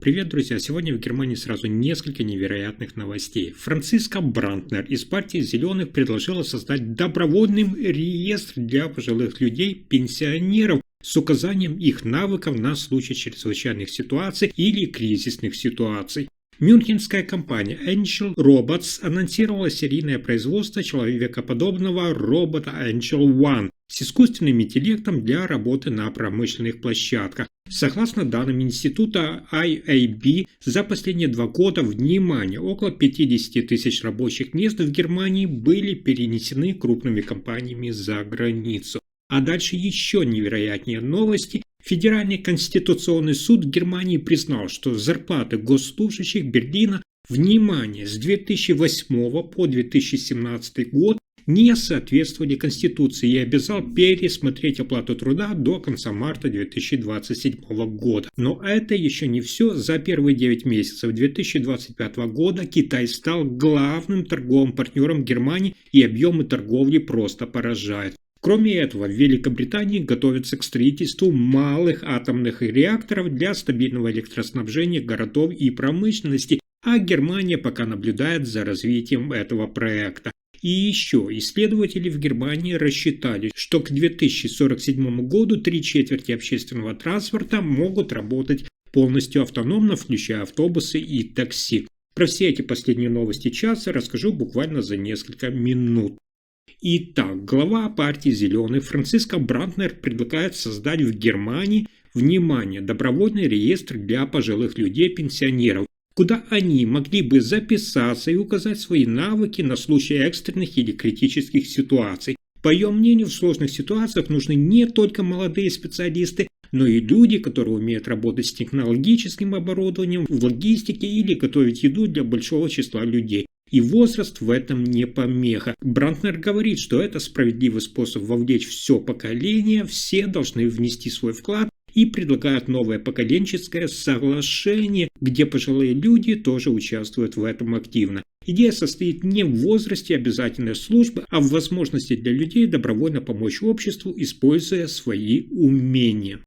Привет, друзья! Сегодня в Германии сразу несколько невероятных новостей. Франциска Брантнер из партии «Зеленых» предложила создать добровольный реестр для пожилых людей, пенсионеров, с указанием их навыков на случай чрезвычайных ситуаций или кризисных ситуаций. Мюнхенская компания Angel Robots анонсировала серийное производство человекоподобного робота Angel One с искусственным интеллектом для работы на промышленных площадках. Согласно данным института IAB, за последние 2 года, внимание, около 50 тысяч рабочих мест в Германии были перенесены крупными компаниями за границу. А дальше еще невероятнее новости. Федеральный конституционный суд Германии признал, что зарплаты госслужащих Берлина, внимание, с 2008 по 2017 год не соответствовали Конституции и обязал пересмотреть оплату труда до конца марта 2027 года. Но это еще не все. За первые 9 месяцев 2025 года Китай стал главным торговым партнером Германии, и объемы торговли просто поражают. Кроме этого, в Великобритании готовятся к строительству малых атомных реакторов для стабильного электроснабжения городов и промышленности, а Германия пока наблюдает за развитием этого проекта. И еще исследователи в Германии рассчитали, что к 2047 году 3/4 общественного транспорта могут работать полностью автономно, включая автобусы и такси. Про все эти последние новости часа расскажу буквально за несколько минут. Итак, глава партии «Зеленых» Франциска Брантнер предлагает создать в Германии, внимание, добровольный реестр для пожилых людей-пенсионеров, куда они могли бы записаться и указать свои навыки на случай экстренных или критических ситуаций. По ее мнению, в сложных ситуациях нужны не только молодые специалисты, но и люди, которые умеют работать с технологическим оборудованием, в логистике или готовить еду для большого числа людей. И возраст в этом не помеха. Брантнер говорит, что это справедливый способ вовлечь все поколение, все должны внести свой вклад, и предлагают новое поколенческое соглашение, где пожилые люди тоже участвуют в этом активно. Идея состоит не в возрасте обязательной службы, а в возможности для людей добровольно помочь обществу, используя свои умения.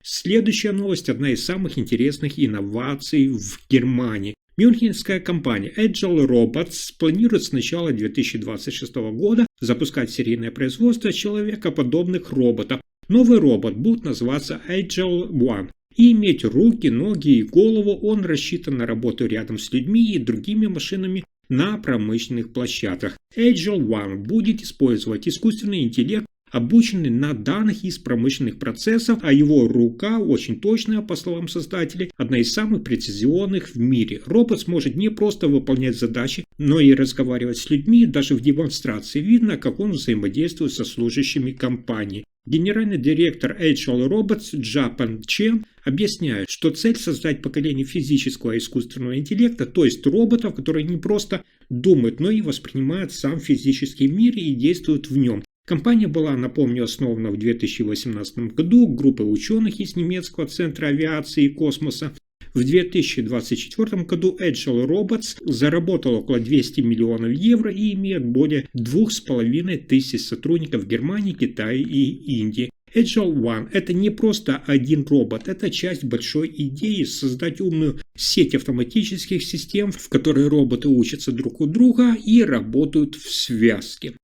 Следующая новость – одна из самых интересных инноваций в Германии. Мюнхенская компания Agile Robots планирует с начала 2026 года запускать серийное производство человекоподобных роботов. Новый робот будет называться Agile One и иметь руки, ноги и голову. Он рассчитан на работу рядом с людьми и другими машинами на промышленных площадках. Agile One будет использовать искусственный интеллект, обученный на данных из промышленных процессов, а его рука очень точная, по словам создателей, одна из самых прецизионных в мире. Робот сможет не просто выполнять задачи, но и разговаривать с людьми. Даже в демонстрации видно, как он взаимодействует со служащими компании. Генеральный директор Agile Robots Japan Чен объясняет, что цель создать поколение физического и искусственного интеллекта, то есть роботов, которые не просто думают, но и воспринимают сам физический мир и действуют в нем. Компания была, напомню, основана в 2018 году группой ученых из немецкого центра авиации и космоса. В 2024 году Agile Robots заработал около 200 миллионов евро и имеет более 2500 сотрудников в Германии, Китае и Индии. Agile One – это не просто один робот, это часть большой идеи создать умную сеть автоматических систем, в которой роботы учатся друг у друга и работают в связке.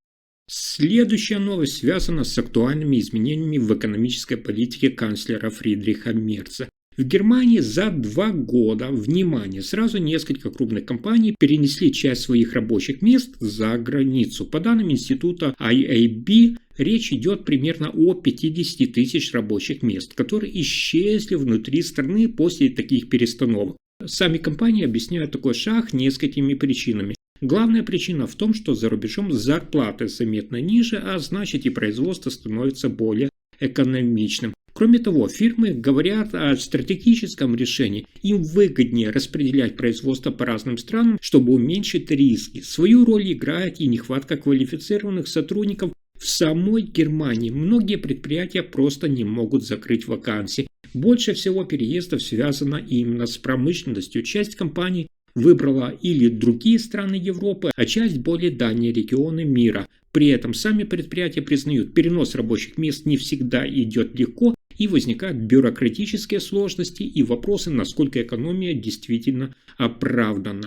Следующая новость связана с актуальными изменениями в экономической политике канцлера Фридриха Мерца. В Германии за 2 года, внимание, сразу несколько крупных компаний перенесли часть своих рабочих мест за границу. По данным института IAB, речь идет примерно о 50 тысяч рабочих мест, которые исчезли внутри страны после таких перестановок. Сами компании объясняют такой шаг несколькими причинами. Главная причина в том, что за рубежом зарплаты заметно ниже, а значит и производство становится более экономичным. Кроме того, фирмы говорят о стратегическом решении. Им выгоднее распределять производство по разным странам, чтобы уменьшить риски. Свою роль играет и нехватка квалифицированных сотрудников в самой Германии. Многие предприятия просто не могут закрыть вакансии. Больше всего переездов связано именно с промышленностью. Часть компаний выбрала или другие страны Европы, а часть более дальние регионы мира. При этом сами предприятия признают, перенос рабочих мест не всегда идет легко, и возникают бюрократические сложности и вопросы, насколько экономия действительно оправдана.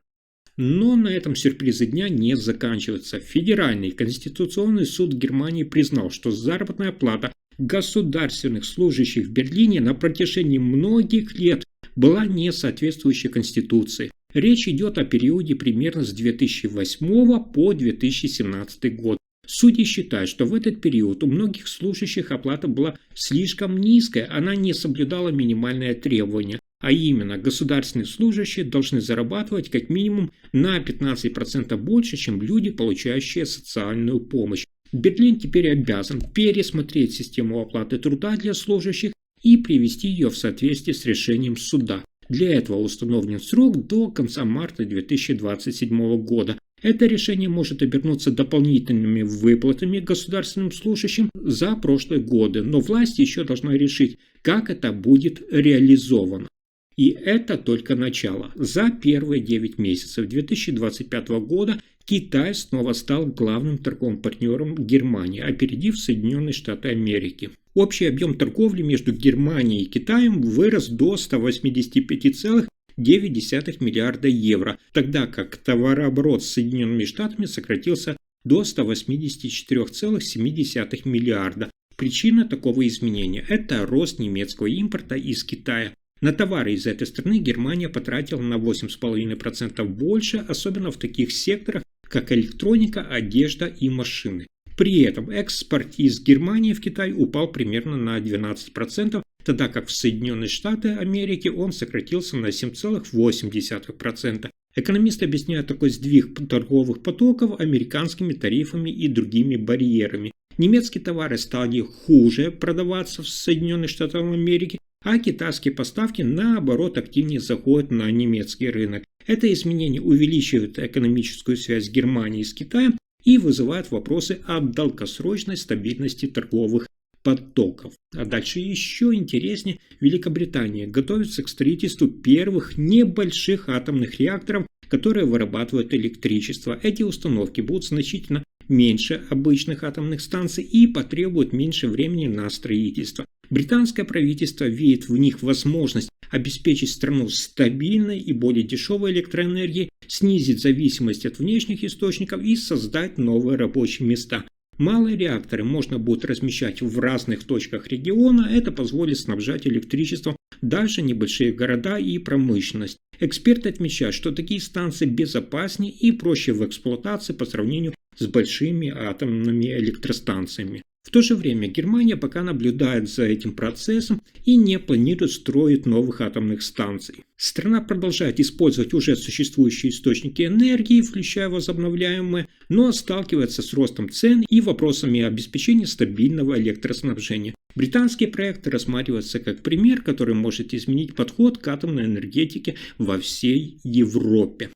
Но на этом сюрпризы дня не заканчиваются. Федеральный конституционный суд Германии признал, что заработная плата государственных служащих в Берлине на протяжении многих лет была не соответствующей Конституции. Речь идет о периоде примерно с 2008 по 2017 год. Судьи считают, что в этот период у многих служащих оплата была слишком низкая, она не соблюдала минимальные требования. А именно, государственные служащие должны зарабатывать как минимум на 15% больше, чем люди, получающие социальную помощь. Берлин теперь обязан пересмотреть систему оплаты труда для служащих и привести ее в соответствие с решением суда. Для этого установлен срок до конца марта 2027 года. Это решение может обернуться дополнительными выплатами государственным служащим за прошлые годы, но власть еще должна решить, как это будет реализовано. И это только начало. За первые 9 месяцев 2025 года Китай снова стал главным торговым партнером Германии, опередив Соединенные Штаты Америки. Общий объем торговли между Германией и Китаем вырос до 185,9 миллиарда евро, тогда как товарооборот с Соединенными Штатами сократился до 184,7 миллиарда. Причина такого изменения – это рост немецкого импорта из Китая. На товары из этой страны Германия потратила на 8,5% больше, особенно в таких секторах, как электроника, одежда и машины. При этом экспорт из Германии в Китай упал примерно на 12%, тогда как в Соединенные Штаты Америки он сократился на 7,8%. Экономисты объясняют такой сдвиг торговых потоков американскими тарифами и другими барьерами. Немецкие товары стали хуже продаваться в Соединенных Штатах Америки, а китайские поставки, наоборот, активнее заходят на немецкий рынок. Это изменение увеличивает экономическую связь Германии с Китаем и вызывает вопросы о долгосрочной стабильности торговых потоков. А дальше еще интереснее. Великобритания готовится к строительству первых небольших атомных реакторов, которые вырабатывают электричество. Эти установки будут значительно меньше обычных атомных станций и потребуют меньше времени на строительство. Британское правительство видит в них возможность обеспечить страну стабильной и более дешевой электроэнергией, снизить зависимость от внешних источников и создать новые рабочие места. Малые реакторы можно будет размещать в разных точках региона, это позволит снабжать электричеством дальше небольшие города и промышленность. Эксперты отмечают, что такие станции безопаснее и проще в эксплуатации по сравнению с большими атомными электростанциями. В то же время Германия пока наблюдает за этим процессом и не планирует строить новых атомных станций. Страна продолжает использовать уже существующие источники энергии, включая возобновляемые, но сталкивается с ростом цен и вопросами обеспечения стабильного электроснабжения. Британский проект рассматривается как пример, который может изменить подход к атомной энергетике во всей Европе.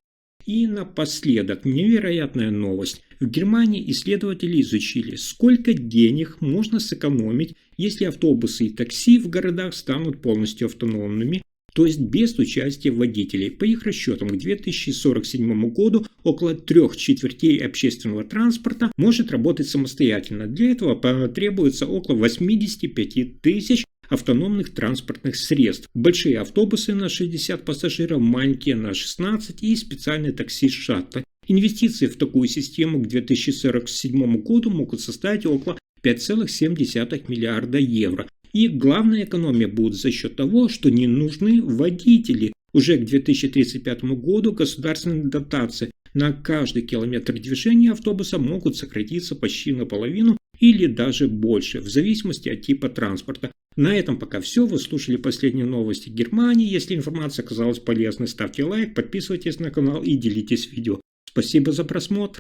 И напоследок, невероятная новость. В Германии исследователи изучили, сколько денег можно сэкономить, если автобусы и такси в городах станут полностью автономными, то есть без участия водителей. По их расчетам, к 2047 году около 3/4 общественного транспорта может работать самостоятельно. Для этого потребуется около 85 тысяч автономных транспортных средств. Большие автобусы на 60 пассажиров, маленькие на 16 и специальные такси-шаттлы. Инвестиции в такую систему к 2047 году могут составить около 5,7 миллиарда евро. И главная экономия будет за счет того, что не нужны водители. Уже к 2035 году государственные дотации на каждый километр движения автобуса могут сократиться почти наполовину или даже больше, в зависимости от типа транспорта. На этом пока все. Вы слушали последние новости Германии. Если информация оказалась полезной, ставьте лайк, подписывайтесь на канал и делитесь видео. Спасибо за просмотр.